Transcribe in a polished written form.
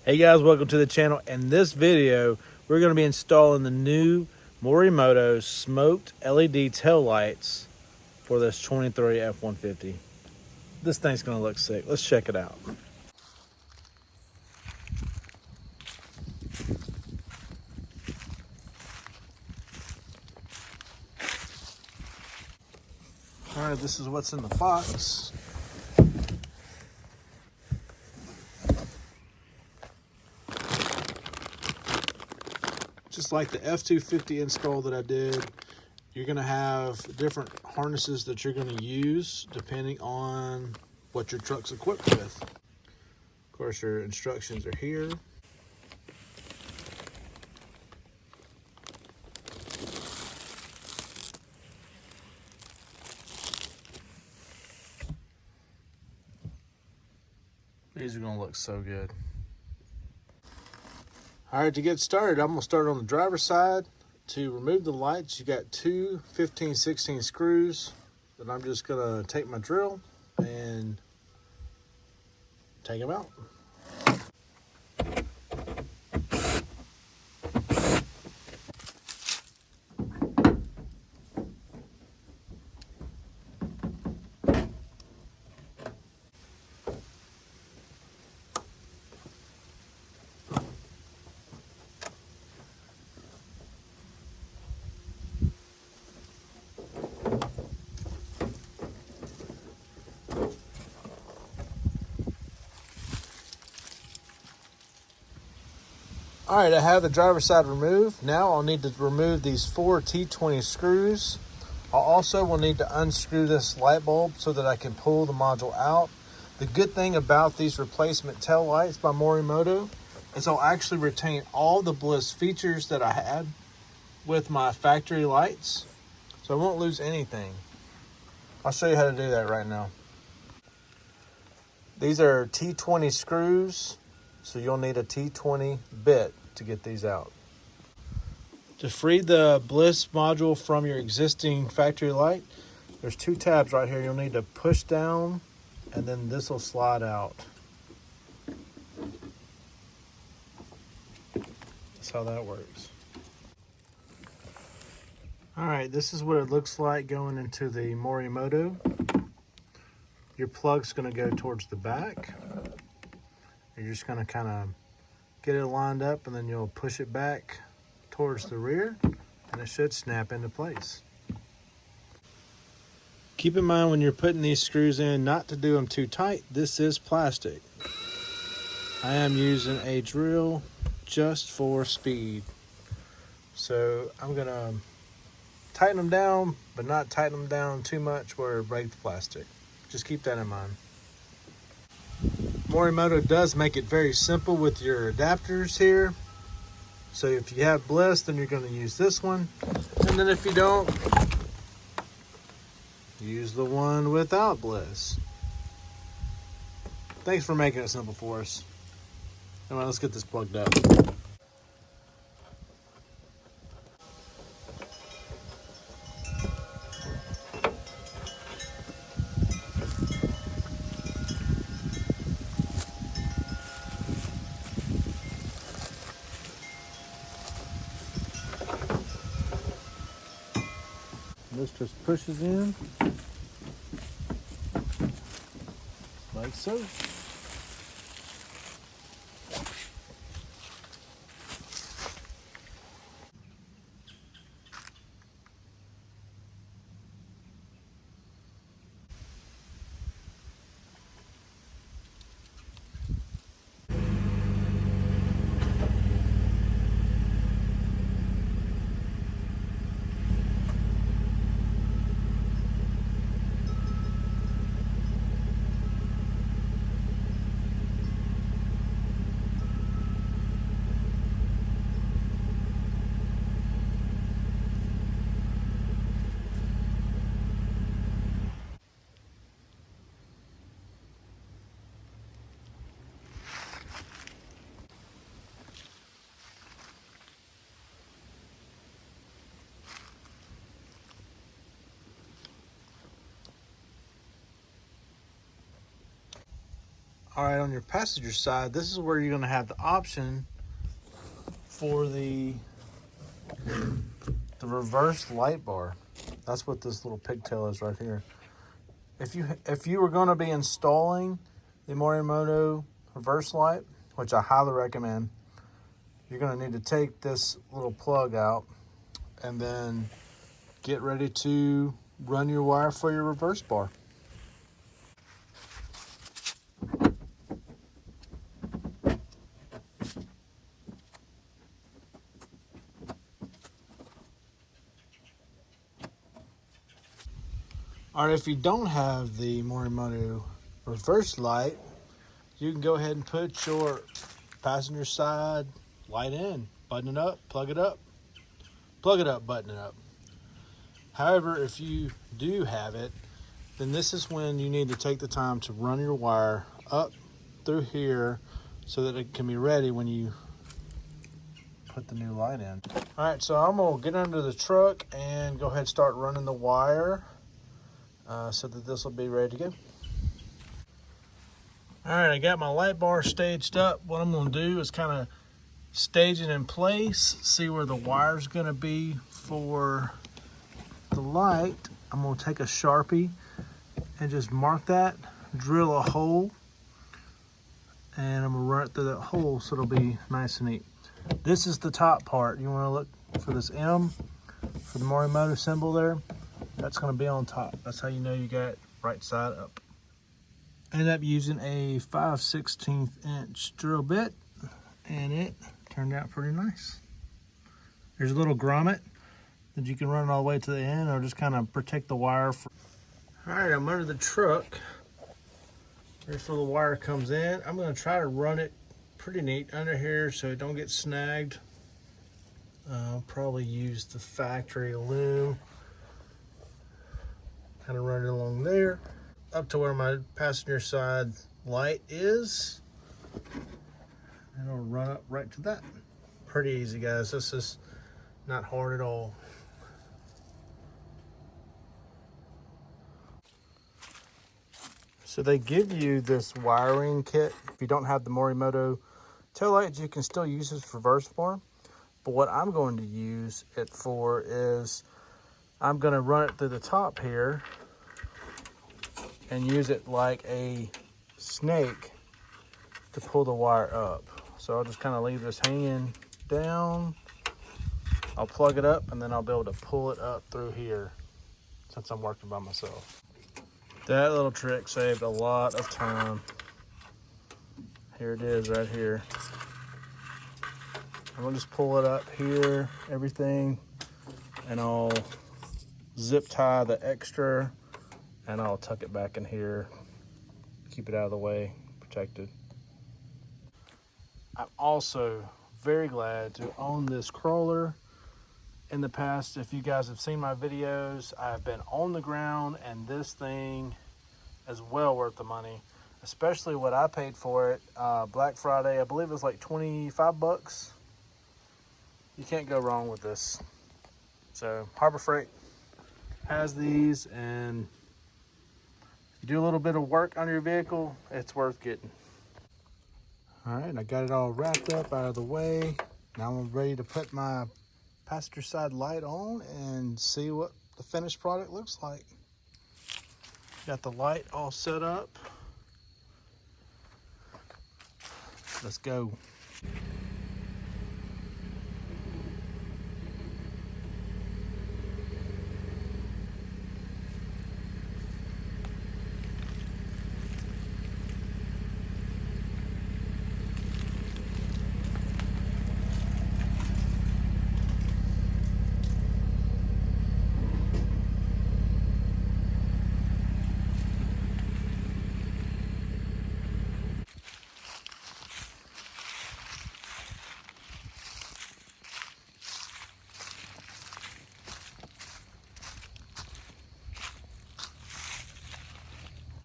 Hey guys, welcome to the channel. In this video, we're going to be installing the new Morimoto smoked LED tail lights for this 23 F150. This thing's going to look sick. Let's check it out. All right, this is what's in the box. Just like the F250 install that I did, you're going to have different harnesses that you're going to use depending on what your truck's equipped with. Of course, your instructions are here. These are going to look so good. All right, to get started, I'm going to start on the driver's side. To remove the lights, you got two 15/16 screws that I'm just going to take my drill and take them out. All right, I have the driver's side removed. Now I'll need to remove these 4 T20 screws. I also will need to unscrew this light bulb so that I can pull the module out. The good thing about these replacement tail lights by Morimoto is I'll actually retain all the BLIS features that I had with my factory lights, so I won't lose anything. I'll show you how to do that right now. These are T20 screws, so you'll need a T20 bit to get these out. To free the BLIS module from your existing factory light, there's 2 tabs right here. You'll need to push down, and then this will slide out. That's how that works. All right, this is what it looks like going into the Morimoto. Your plug's gonna go towards the back. You're just gonna kind of get it lined up, and then you'll push it back towards the rear, and it should snap into place. Keep in mind when you're putting these screws in not to do them too tight. This is plastic. I am using a drill just for speed. So I'm gonna tighten them down, but not tighten them down too much where it breaks the plastic. Just keep that in mind. Morimoto does make it very simple with your adapters here. So if you have BLIS, then you're going to use this one. And then if you don't, use the one without BLIS. Thanks for making it simple for us. Come on, let's get this plugged up. This just pushes in, like so. All right, on your passenger side, this is where you're gonna have the option for the reverse light bar. That's what this little pigtail is right here. If you were gonna be installing the Morimoto reverse light, which I highly recommend, you're gonna need to take this little plug out and then get ready to run your wire for your reverse bar. All right, if you don't have the Morimoto reverse light, you can go ahead and put your passenger side light in, button it up, plug it up, button it up. However, if you do have it, then this is when you need to take the time to run your wire up through here so that it can be ready when you put the new light in. All right, so I'm gonna get under the truck and go ahead and start running the wire so that this will be ready to go. All right, I got my light bar staged up. What I'm gonna do is kind of stage it in place, see where the wire's gonna be for the light. I'm gonna take a Sharpie and just mark that, drill a hole, and I'm gonna run it through that hole so it'll be nice and neat. This is the top part. You wanna look for this M, for the Morimoto symbol there. That's gonna be on top. That's how you know you got it right side up. Ended up using a 5/16 inch drill bit, and it turned out pretty nice. There's a little grommet that you can run all the way to the end or just kind of protect the wire. All right, I'm under the truck. Here's where the wire comes in. I'm gonna try to run it pretty neat under here so it don't get snagged. I'll probably use the factory loom. Kind of run it along there up to where my passenger side light is, and I'll run up right to that. Pretty easy, guys. This is not hard at all. So they give you this wiring kit. If you don't have the Morimoto taillights, you can still use this reverse bar. But what I'm going to use it for is I'm going to run it through the top here and use it like a snake to pull the wire up. So I'll just kind of leave this hanging down. I'll plug it up and then I'll be able to pull it up through here since I'm working by myself. That little trick saved a lot of time. Here it is right here. I'm gonna just pull it up here, everything, and I'll zip tie the extra and I'll tuck it back in here, keep it out of the way, protected. I'm also very glad to own this crawler. In the past, if you guys have seen my videos, I've been on the ground, and this thing is well worth the money, especially what I paid for it. Black Friday, I believe it was like 25 bucks. You can't go wrong with this. So Harbor Freight has these, and if you do a little bit of work on your vehicle, it's worth getting. All right, I got it all wrapped up out of the way. Now I'm ready to put my passenger side light on and see what the finished product looks like. Got the light all set up. Let's go.